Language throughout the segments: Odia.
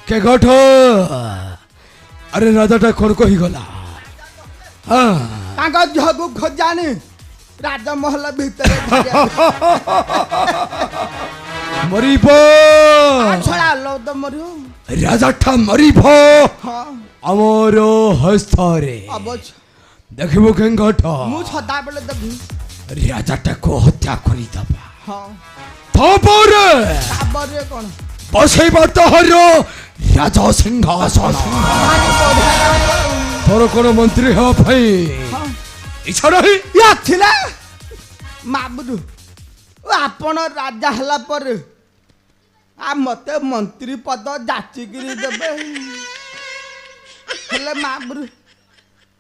কে ঘট আরে রাজাটা কোন কহি গলা ତାଙ୍କ ଝିଅକୁ ଖୋଜାଣି ରାଜମହଲ ଭିତରେ মরিব ଛଡ଼ା ଲୋ ତ ମରିବ রাজাটা মরিব ହଁ আমার হস্তরে ଅବଶ୍ୟ দেখিব কে ঘট ମୁଁ ସଦାବେଳେ ଦେବି রাজাটাকে হত্যা করি দেবা ହଁ তারপরে ତାପରେ କ'ଣ বসাইবা তাহার রাজা সিংহাসন তোর কোন মন্ত্রী হওয়া ভাই ইচ্ছা নাই ଇଏ ଥିଲା ମାବୁଦୁ ଆପଣ ରାଜା ହେଲା ପରେ ମତେ ମନ୍ତ୍ରୀ ପଦ ଯାଚିକିରି ଦେବେ ହେଲେ ମାବୁଦୁ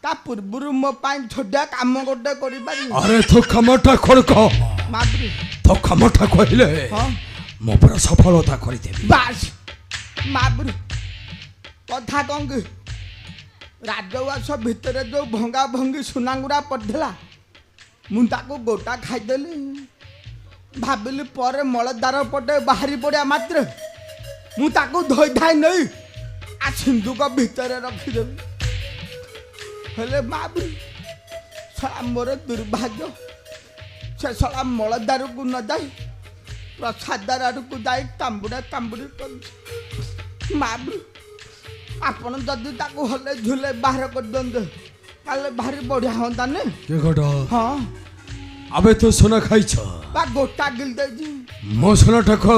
ତା ପୂର୍ବରୁ ମୋ ପାଇଁ ଛୋଟିଆ କାମ ଗୋଟେ କରିପାରିବି আরে তো কামটা করক ମାବୁଦୁ তো কামটা কহিলে ହଁ মো পুরা সফলতা করে দেবি ବାସ୍ ମାବୁଦୁ କଥା କ'ଣ କି ରାଜଉଆସ ଭିତରେ ଯୋଉ ଭଙ୍ଗା ଭଙ୍ଗି ସୁନାଙ୍ଗୁଡ଼ା ପଡ଼ିଥିଲା ମୁଁ ତାକୁ ଗୋଟା ଖାଇଦେଲି ଭାବିଲି ପରେ ମଳଦ୍ୱାର ପଟେ ବାହାରି ପଡ଼ିବା ମାତ୍ର ମୁଁ ତାକୁ ଧୋଇ ଧାଇ ନେଇ ସିନ୍ଧୁକ ଭିତରେ ରଖିଦେବି ହେଲେ ମାବୁଦୁ ଶଳା ମୋର ଦୁର୍ଭାଗ୍ୟ ସେ ଶଳା ମଳଦ୍ୱାରକୁ ନ ଯାଇ ପ୍ରସାଦ ଆଡ଼କୁ ଯାଇ କାମ୍ବୁଡ଼ା କାମ୍ବୁଡ଼ି କରୁଛି ମାବୁଦୁ ଆପଣ ଯଦି ତାକୁ ହଲେ ଝୁଲେ ବାହାର କରିଦିଅନ୍ତେ ତାହେଲେ ଭାରି ବଢ଼ିଆ ହୁଅନ୍ତାନି কে ঘট ହଁ আবে তো সোনা খাইছ ବା ଗୋଟା ଗିଲି ଦେଇଛି মো সোনাটাকে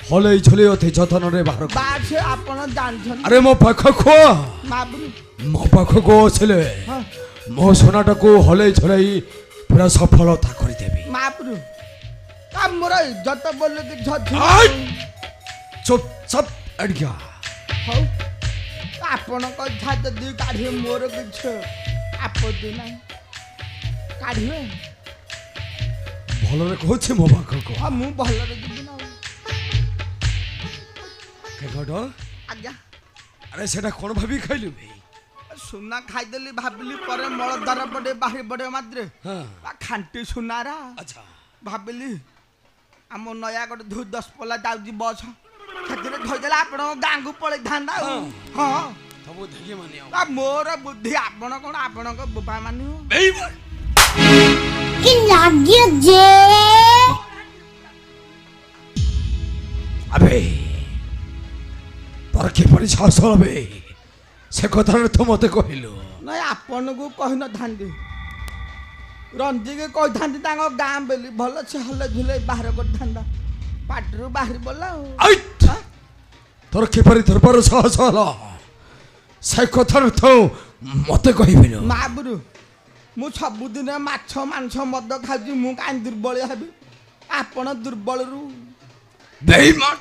হলেই ঝুলে অতি যতনরে বাহার কর। ବା ସେ ଆପଣ ଜାଣିଛନ୍ତି আরে মো পাখকো ମାବୁଦୁ মো পাখকো ছেলে ହଁ মো সোনাটাকে হলেই ঝুলাই পুরা সফলতা করে দেবি ମାବୁଦୁ ମୋର ଇଜ୍ଜତ ବୋଲି କିଛି ଅଛି আই! চুপচাপ আড়িয়া ହଉ ଆପଣଙ୍କ ଇଚ୍ଛା ଯଦି କାଢ଼ିବେ ମୋର କିଛି ଆପତ୍ତି ନାହିଁ କାଢ଼ିବେ ভালরে কইছে মো পাখকো ହଁ ମୁଁ ଭଲରେ ଯିବି ନା ଆଉ। কে ঘট ଆଜ୍ଞା আরে সেটা কোন ভাবি খাইলু ভাই ସୁନା ଖାଇଦେଲି ଭାବିଲି ପରେ ମଳଦ୍ୱାର ପଟେ ବାହାରି ପଡ଼ିବ ମାତ୍ରେ হ্যাঁ ଖାଣ୍ଟି ସୁନାରା আচ্ছা ଭାବିଲି ଆମ ନୟାଗଡ଼ 10 ଯାଉଛି ବସ ସେଥିରେ ଧୋଇଦେଲେ ଆପଣଙ୍କ ଗାଁକୁ ପଳେଇଥାନ୍ତା ଆଉ ହଁ তবু দেখি মানে ମୋର ବୁଦ୍ଧି ଆପଣ କ'ଣ ଆପଣଙ୍କ ବୋପା ମାନିବ বেইমান কি লাগে যে আবে তোর কি পরিশ্বাস হবে সে কথাটা তো মতে কহিল ନାଇଁ ଆପଣଙ୍କୁ କହିନଥାନ୍ତି ରଞ୍ଜିକି କହିଥାନ୍ତି ତାଙ୍କ ଗାଁ ବୋଲି ଭଲ ସେ ହଲେ ଝୁଲେଇ ବାହାର କରିଥାନ୍ତା ପାଟିରୁ ବାହାରି ପଡ଼ିଲା ଆଉ আই! তোর কি পরি ধরবার সাহস হলো সে কথাটা তো মতে কহিবিল ମାବୁରୁ ମୁଁ ସବୁଦିନ ମାଛ ମାଂସ ମଦ ଖାଉଛି ମୁଁ କାହିଁ ଦୁର୍ବଳିଆ ହେବି ଆପଣ ଦୁର୍ବଳରୁ বেইমান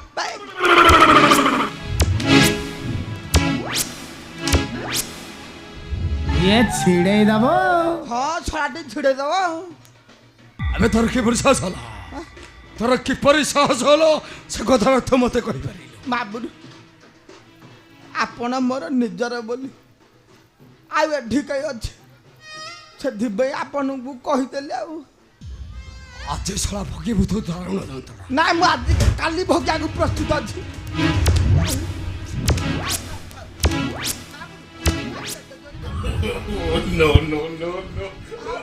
ये छिड़े दबो ହଁ ଛଡ଼ାଟି ଛିଡ଼େଇ ଦେବ আবে তোর কি পরিশ্বাস হলো তোর কি পরিশ্বাস হলো সে কথাটা তো মতে কহিপারিল ମାବୁରୁ ଆପଣ ମୋର ନିଜର ବୋଲି ଆଉ ଏଠି କେହି ଅଛି ସେଥିପାଇଁ ଆପଣଙ୍କୁ କହିଦେଲି ଆଉ আজ শালা ভগিবু তো দারুণ যন্ত্রণা ନାଇଁ ମୁଁ ଆଜି କାଲି ଭୋଗିବାକୁ ପ୍ରସ୍ତୁତ ଅଛି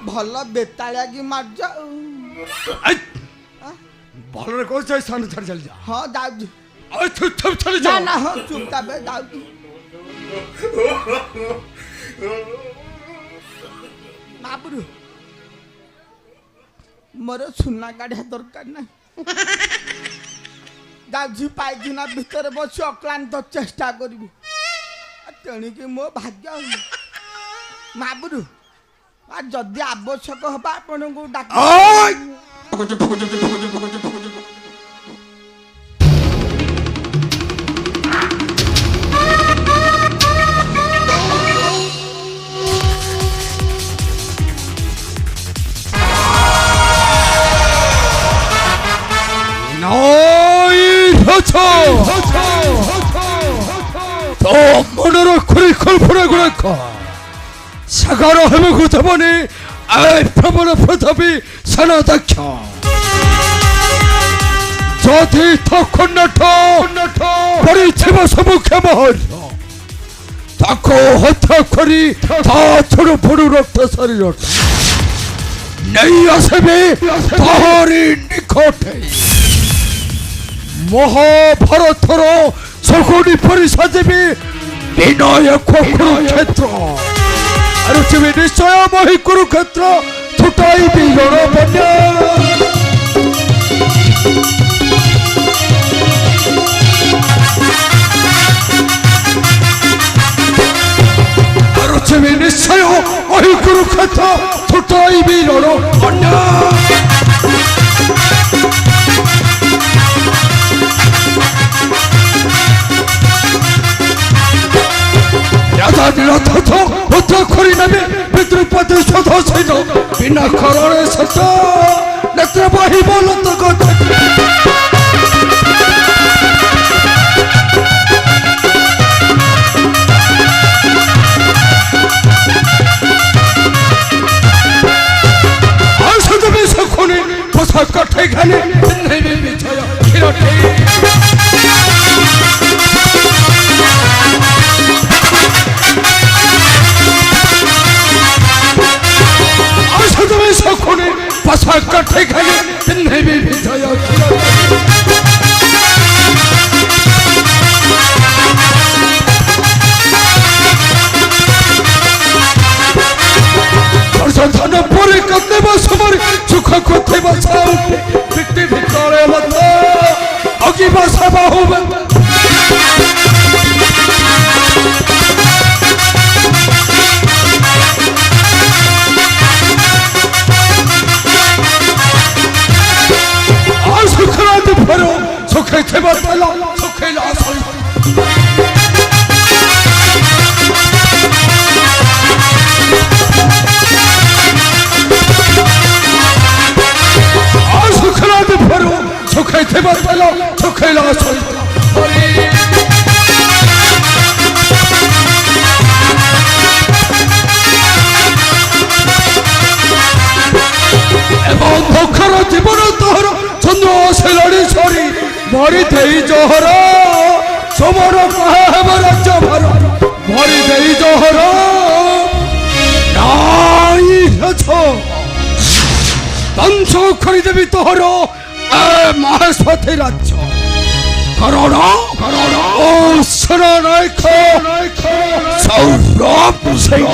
ଭଲ ବେତାଳିଆ କି ମାରୁଛ ଆଉ আই! ভালরে কইছ স্থান ছাড় চল যা ହଁ ଯାଉଛି আই চুপ চুপ চলে ନା যা ନା ହଁ ଚୁପ୍ ତାପରେ ଯାଉଛି ମାବୁରୁ ମୋର ସୁନା କାଢ଼ିଆ ଦରକାର ନାହିଁ ଯାଉଛି ପାଇଖିନା ଭିତରେ ବସି ଅକ୍ଳାନ୍ତ ଚେଷ୍ଟା କରିବୁ ତେଣିକି ମୋ ଭାଗ୍ୟ ମାବୁରୁ ଯଦି ଆବଶ୍ୟକ ହବ ଆପଣଙ୍କୁ ଡାକି আই! নয় হচ্ছে তো মনের খুরি কল্পনা গুড়াক সাগর হেমে গুতবনে এই প্রবল প্রতাপী সেনাধ্যক্ষ ଅତୀତ ଖଣ୍ଡଠ ପଡ଼ିଥିବ ସବୁ କ୍ଷମହର ତାକୁ ହତ୍ୟା କରି ତା ଛୋଡ଼ ଫୋଡ଼ ରକ୍ତ ଶରୀରଟା ନେଇ ଆସିବେ ତାହାରି ନିକଟେ ମହାଭାରତର ଶକୁନି ପରି ସାଜିବେ ବିନାୟକ କୁରୁକ୍ଷେତ୍ର ଆରୁଥିବେ ନିଶ୍ଚୟ ମହି କୁରୁକ୍ଷେତ୍ର ଛୁଟାଇବି ରଣବନ୍ୟା আরোচবে নিশ্চয় ওই কুরুক্ষেত্র ছুটাইবি রণবন্যা রাজা নিরথ হত্যা করি নেবে পিতৃপতি সধ সৈন্য বিনা করণে সত নেত্র বাহিব লত কথা কাঠে খানে নেবে বিছয় হিরটে আসো তুমি সখনে পাশা কাঠে খানে নেবে বিছয় ধন পরে কাঁদে বসবার সুখ করতে বসা পিটি ভিতরে বন্ধ অগি বসা বাহু বন্ধ আর সুখরাত ভরো সুখে থেবা তলা সুখে লাসল সুখে থেবা তলা সুখে লাসল এবং দুঃখর জীবন তোর চন্দ্র শিলড়ি সরি ভরি দেই জহর সমর কহে হেব রাজ্য ভর ভরি দেই জহর নাই হেছ ধ্বংস করিদেবি তোহর মহেশ্বতী রাজ্য করণ ও শরণাইখ সৌরভ সিংহ